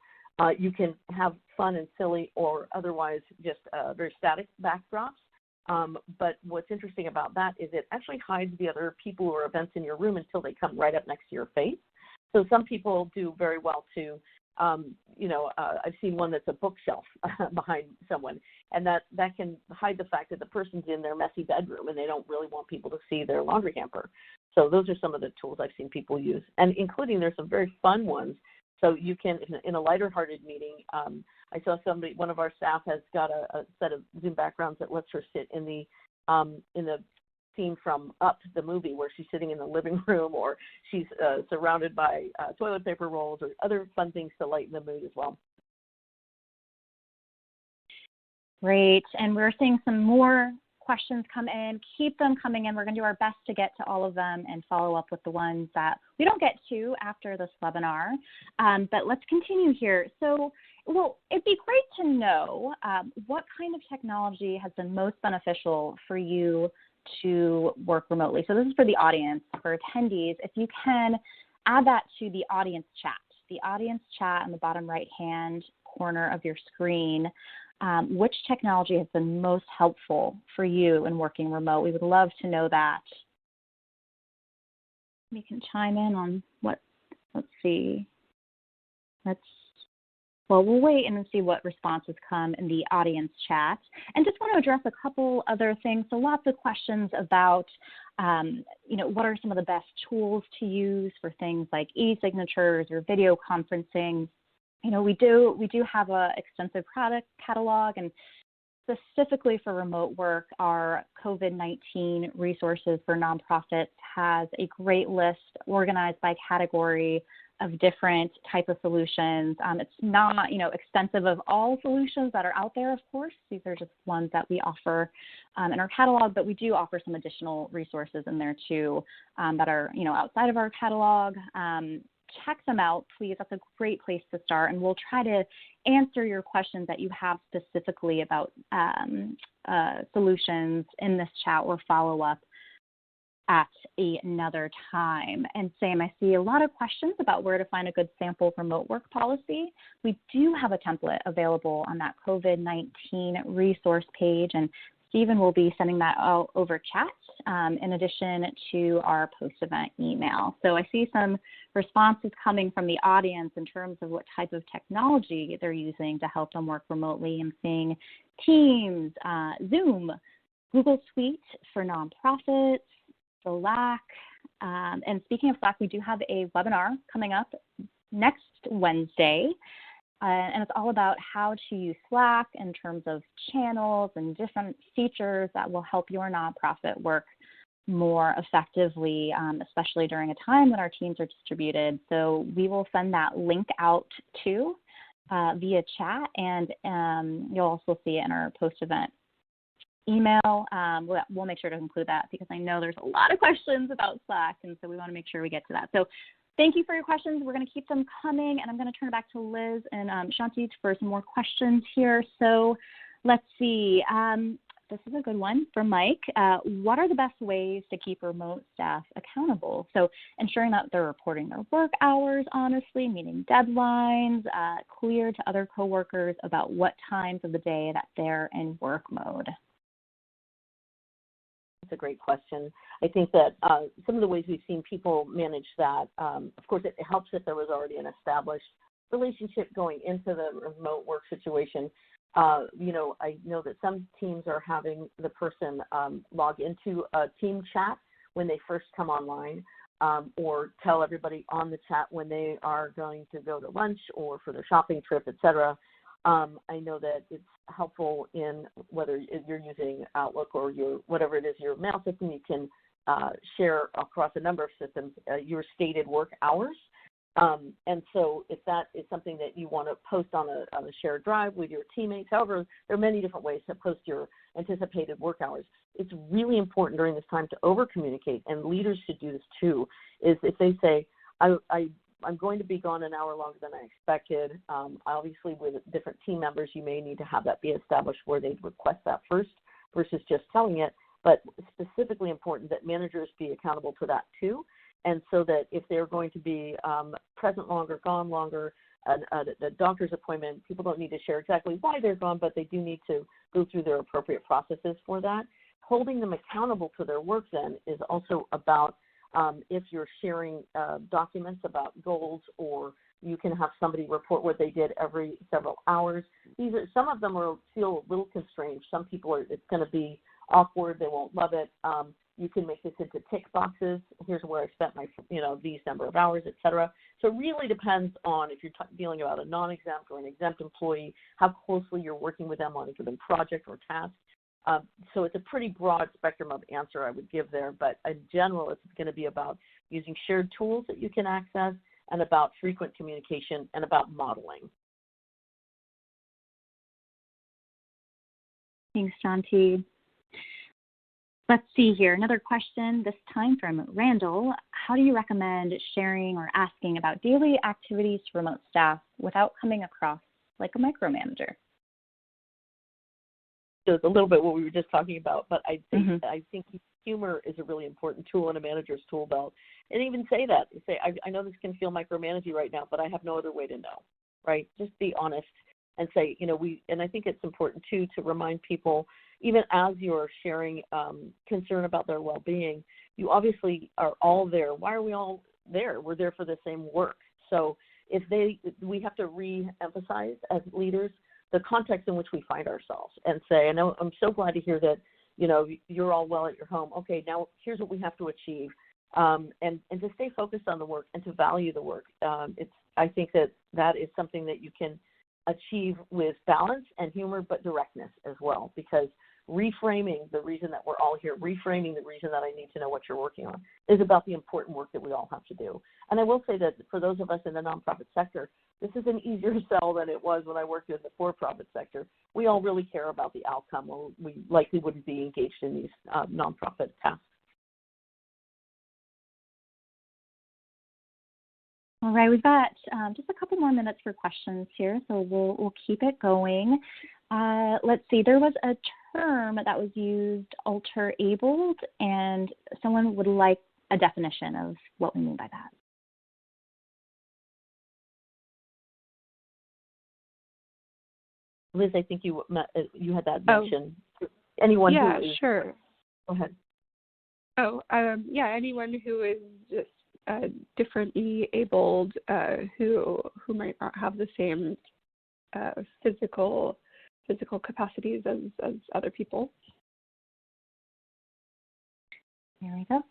You can have fun and silly or otherwise just very static backdrops But what's interesting about that is it actually hides the other people or events in your room until they come right up next to your face. So some people do very well to, I've seen one that's a bookshelf behind someone, and that can hide the fact that the person's in their messy bedroom and they don't really want people to see their laundry hamper. So those are some of the tools I've seen people use, and including there's some very fun ones. So you can, in a lighter-hearted meeting, I saw one of our staff has got a set of Zoom backgrounds that lets her sit in the scene from Up, the movie, where she's sitting in the living room, or she's surrounded by toilet paper rolls, or other fun things to lighten the mood as well. Great, and we're seeing some more questions come in. Keep them coming in. We're going to do our best to get to all of them and follow up with the ones that we don't get to after this webinar. But let's continue here. So, well, it'd be great to know what kind of technology has been most beneficial for you to work remotely. So this is for the audience, for attendees. If you can add that to the audience chat in the bottom right-hand corner of your screen. Which technology has been most helpful for you in working remote? We would love to know that. We can chime in on what, let's see. We'll wait and see what responses come in the audience chat. And just want to address a couple other things. So lots of questions about, what are some of the best tools to use for things like e-signatures or video conferencing. We do have an extensive product catalog, and specifically for remote work, our COVID-19 resources for nonprofits has a great list organized by category of different type of solutions. It's not, extensive of all solutions that are out there, of course. These are just ones that we offer in our catalog, but we do offer some additional resources in there too that are, outside of our catalog. Check them out, please. That's a great place to start, and we'll try to answer your questions that you have specifically about solutions in this chat or follow up at another time. And Sam, I see a lot of questions about where to find a good sample remote work policy. We do have a template available on that COVID-19 resource page, and Stephen will be sending that out over chat in addition to our post-event email. So I see some responses coming from the audience in terms of what type of technology they're using to help them work remotely. I'm seeing Teams, Zoom, Google Suite for nonprofits, Slack. And speaking of Slack, we do have a webinar coming up next Wednesday. And it's all about how to use Slack in terms of channels and different features that will help your nonprofit work more effectively, especially during a time when our teams are distributed. So we will send that link out too via chat, and you'll also see it in our post-event email. We'll make sure to include that because I know there's a lot of questions about Slack, and so we want to make sure we get to that. So thank you for your questions. We're going to keep them coming, and I'm going to turn it back to Liz and Shanti for some more questions here. So let's see. This is a good one from Mike. What are the best ways to keep remote staff accountable? So ensuring that they're reporting their work hours honestly, meeting deadlines, clear to other coworkers about what times of the day that they're in work mode. That's a great question. I think that some of the ways we've seen people manage that, of course, it helps if there was already an established relationship going into the remote work situation. I know that some teams are having the person log into a team chat when they first come online, or tell everybody on the chat when they are going to go to lunch or for their shopping trip, et cetera. I know that it's helpful in whether you're using Outlook or whatever it is, your mail system, you can share across a number of systems your stated work hours. And so if that is something that you want to post on a shared drive with your teammates, however, there are many different ways to post your anticipated work hours. It's really important during this time to over-communicate, and leaders should do this too, is if they say, I'm going to be gone an hour longer than I expected. Obviously, with different team members, you may need to have that be established where they'd request that first versus just telling it. But specifically important that managers be accountable to that too. And so that if they're going to be present longer, gone longer, a doctor's appointment, people don't need to share exactly why they're gone, but they do need to go through their appropriate processes for that. Holding them accountable to their work then is also about if you're sharing documents about goals, or you can have somebody report what they did every several hours. Some of them feel a little constrained. Some people it's going to be awkward. They won't love it. You can make this into tick boxes. Here's where I spent my, these number of hours, et cetera. So it really depends on if you're dealing about a non-exempt or an exempt employee, how closely you're working with them on a given project or task. So it's a pretty broad spectrum of answer I would give there, but in general, it's going to be about using shared tools that you can access and about frequent communication and about modeling. Thanks, Shanti. Let's see here. Another question, this time from Randall. How do you recommend sharing or asking about daily activities to remote staff without coming across like a micromanager? So it's a little bit what we were just talking about, but I think humor is a really important tool in a manager's tool belt. And even say that. Say, I know this can feel micromanaging right now, but I have no other way to know, right? Just be honest and say, and I think it's important, too, to remind people, even as you're sharing concern about their well-being, you obviously are all there. Why are we all there? We're there for the same work. So we have to re-emphasize as leaders the context in which we find ourselves and say, I'm so glad to hear that, you're all well at your home. Okay, now here's what we have to achieve. And to stay focused on the work and to value the work. I think that is something that you can achieve with balance and humor, but directness as well, because reframing the reason that we're all here, reframing the reason that I need to know what you're working on is about the important work that we all have to do. And I will say that for those of us in the nonprofit sector, this is an easier sell than it was when I worked in the for-profit sector. We all really care about the outcome, or we likely wouldn't be engaged in these nonprofit tasks. All right, we've got just a couple more minutes for questions here, so we'll keep it going. Let's see, there was a term that was used, alter-abled, and someone would like a definition of what we mean by that. Liz, I think you had that mention. Anyone yeah, who is... sure. Go ahead. Anyone who is just differently abled, who might not have the same physical capacities as other people. There we go.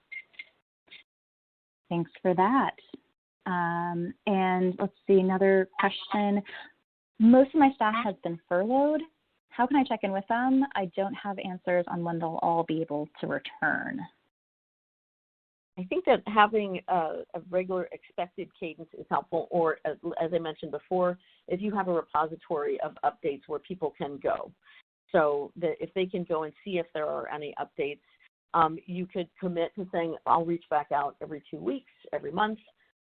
Thanks for that. And let's see, another question. Most of my staff has been furloughed. How can I check in with them? I don't have answers on when they'll all be able to return. I think that having a regular expected cadence is helpful, or as I mentioned before, if you have a repository of updates where people can go. So that if they can go and see if there are any updates, you could commit to saying, I'll reach back out every 2 weeks, every month,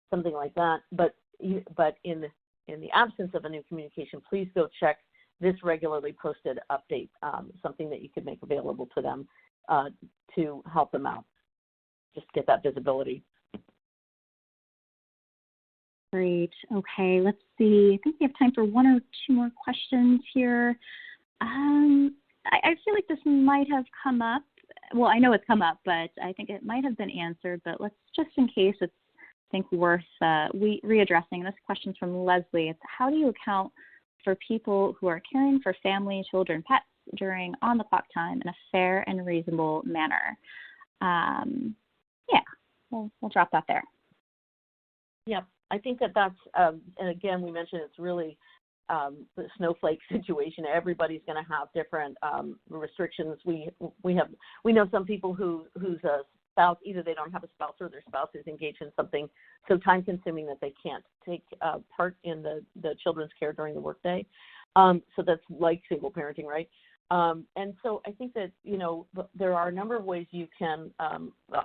something like that. But in the absence of a new communication, please go check this regularly posted update, something that you could make available to them to help them out. Just get that visibility. Great. Okay, let's see. I think we have time for one or two more questions here. I feel like this might have come up. Well, I know it's come up, but I think it might have been answered. But let's, just in case, it's, I think, worth readdressing. This question's from Leslie. It's, how do you account for people who are caring for family, children, pets during on-the-clock time in a fair and reasonable manner? Yeah, we'll drop that there. Yeah, I think that's, and again, we mentioned it's really the snowflake situation. Everybody's going to have different restrictions. We know some people whose spouse, either they don't have a spouse or their spouse is engaged in something so time-consuming that they can't take part in the children's care during the workday. So that's like single parenting, right? And so I think that, there are a number of ways you can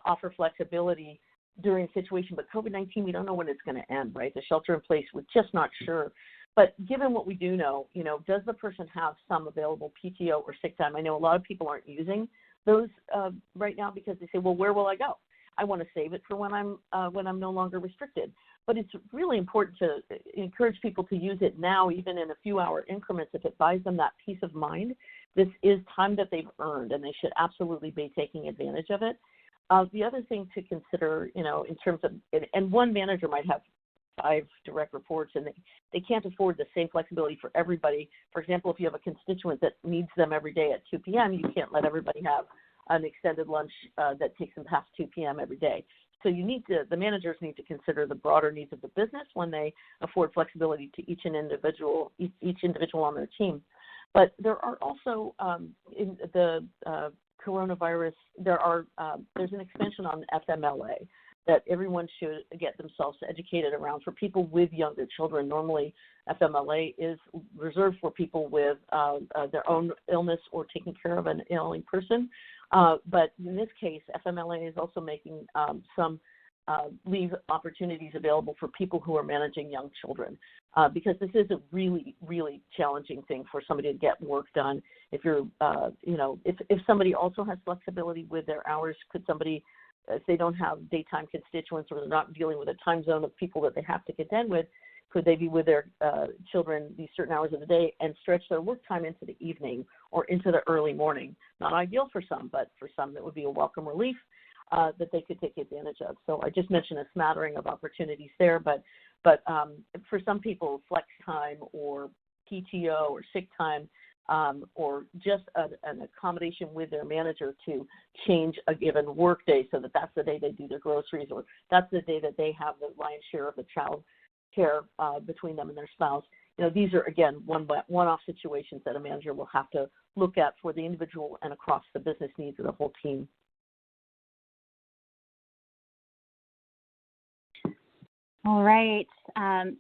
offer flexibility during a situation, but COVID-19, we don't know when it's going to end, right? The shelter in place, we're just not sure. But given what we do know, does the person have some available PTO or sick time? I know a lot of people aren't using those right now because they say, well, where will I go? I want to save it for when I'm no longer restricted. but it's really important to encourage people to use it now, even in a few-hour increments, if it buys them that peace of mind. This is time that they've earned, and they should absolutely be taking advantage of it. The other thing to consider, in terms of, and one manager might have 5 direct reports, and they can't afford the same flexibility for everybody. For example, if you have a constituent that needs them every day at 2 p.m., you can't let everybody have an extended lunch that takes them past 2 p.m. every day. So the managers need to consider the broader needs of the business when they afford flexibility to each individual on their team. But there are also, in the coronavirus, there's an expansion on FMLA that everyone should get themselves educated around. For people with younger children, normally FMLA is reserved for people with their own illness or taking care of an ailing person. But in this case, FMLA is also making some leave opportunities available for people who are managing young children, because this is a really, really challenging thing for somebody to get work done. If you're, if somebody also has flexibility with their hours, could somebody, if they don't have daytime constituents or they're not dealing with a time zone of people that they have to contend with, could they be with their children these certain hours of the day and stretch their work time into the evening or into the early morning? Not ideal for some, but for some that would be a welcome relief that they could take advantage of. So I just mentioned a smattering of opportunities there, but for some people, flex time or PTO or sick time or just an accommodation with their manager to change a given work day so that that's the day they do their groceries, or that's the day that they have the lion's share of the child care between them and their spouse. These are, again, one-off situations that a manager will have to look at for the individual and across the business needs of the whole team. All right,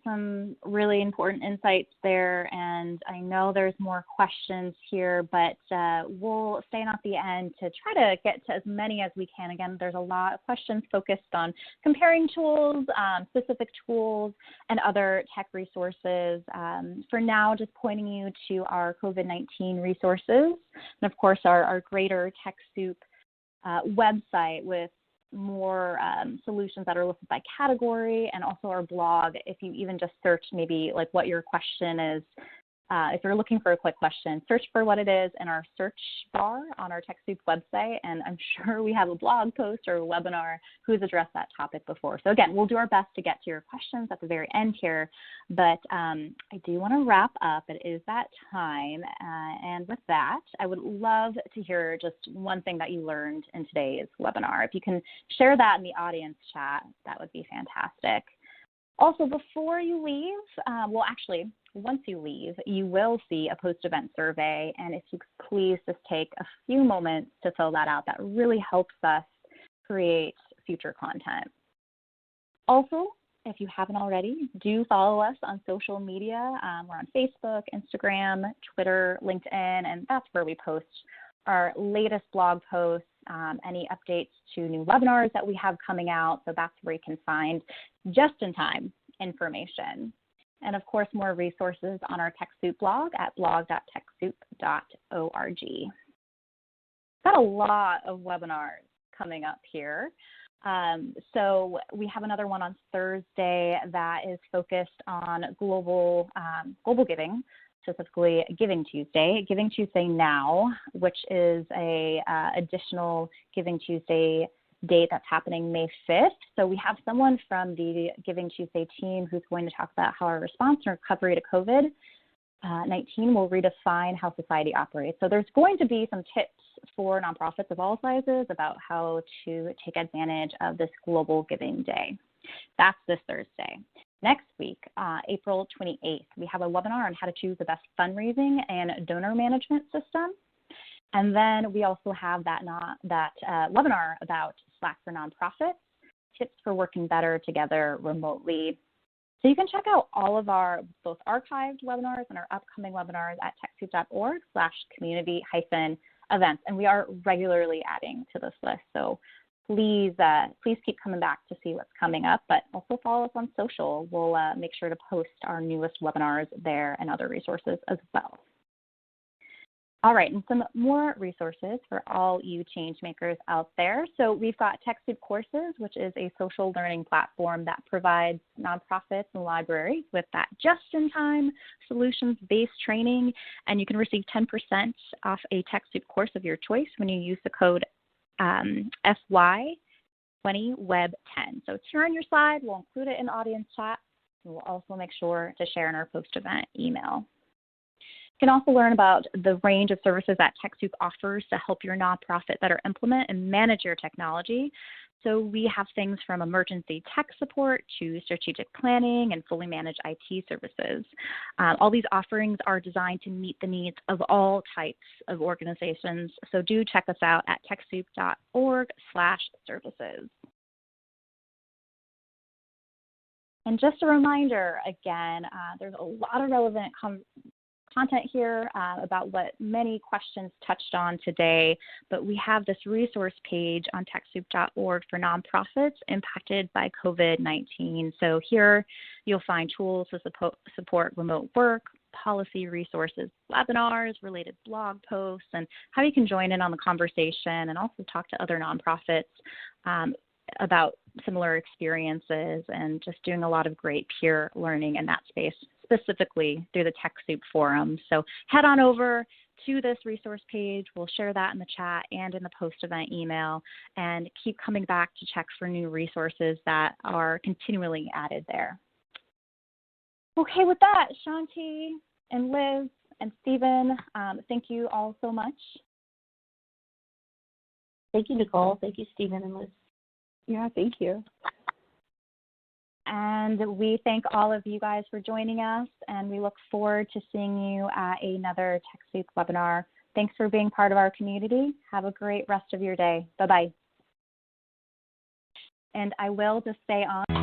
some really important insights there, and I know there's more questions here, but we'll stay on at the end to try to get to as many as we can. Again, there's a lot of questions focused on comparing tools, specific tools, and other tech resources. For now, just pointing you to our COVID-19 resources, and of course our greater TechSoup website with more solutions that are listed by category, and also our blog. If you even just search maybe like what your question is, if you're looking for a quick question, search for what it is in our search bar on our TechSoup website, and I'm sure we have a blog post or a webinar who's addressed that topic before. So again, we'll do our best to get to your questions at the very end here, but I do want to wrap up. It is that time, and with that, I would love to hear just one thing that you learned in today's webinar. If you can share that in the audience chat, that would be fantastic. Also, before you leave, once you leave, you will see a post-event survey, and if you could please just take a few moments to fill that out, that really helps us create future content. Also, if you haven't already, do follow us on social media. We're on Facebook, Instagram, Twitter, LinkedIn, and that's where we post our latest blog posts, any updates to new webinars that we have coming out. So that's where you can find just-in-time information. And of course, more resources on our TechSoup blog at blog.techsoup.org. Got a lot of webinars coming up here. So we have another one on Thursday that is focused on global giving, specifically Giving Tuesday Now, which is a additional Giving Tuesday date that's happening May 5th. So we have someone from the Giving Tuesday team who's going to talk about how our response and recovery to COVID-19 will redefine how society operates. So there's going to be some tips for nonprofits of all sizes about how to take advantage of this Global Giving Day. That's this Thursday. Next week, April 28th, we have a webinar on how to choose the best fundraising and donor management system. And then we also have that webinar about Slack for nonprofits, tips for working better together remotely. So you can check out all of our both archived webinars and our upcoming webinars at TechSoup.org/community-events. And we are regularly adding to this list. So please keep coming back to see what's coming up, but also follow us on social. We'll make sure to post our newest webinars there and other resources as well. All right, and some more resources for all you change makers out there. So we've got TechSoup Courses, which is a social learning platform that provides nonprofits and libraries with that just-in-time solutions-based training, and you can receive 10% off a TechSoup course of your choice when you use the code FY20Web10. So it's here on your slide. We'll include it in the audience chat, and we'll also make sure to share in our post-event email. You can also learn about the range of services that TechSoup offers to help your nonprofit better implement and manage your technology. So we have things from emergency tech support to strategic planning and fully managed IT services. All these offerings are designed to meet the needs of all types of organizations. So do check us out at TechSoup.org/services. And just a reminder, again, there's a lot of relevant content here about what many questions touched on today, but we have this resource page on TechSoup.org for nonprofits impacted by COVID-19. So here you'll find tools to support remote work, policy resources, webinars, related blog posts, and how you can join in on the conversation and also talk to other nonprofits about similar experiences and just doing a lot of great peer learning in that space, specifically through the TechSoup forum. So head on over to this resource page. We'll share that in the chat and in the post-event email, and keep coming back to check for new resources that are continually added there. Okay, with that, Shanti and Liz and Stephen, thank you all so much. Thank you, Nicole. Thank you, Stephen and Liz. Yeah, thank you. And we thank all of you guys for joining us, and we look forward to seeing you at another TechSoup webinar. Thanks for being part of our community. Have a great rest of your day. Bye-bye. And I will just stay on.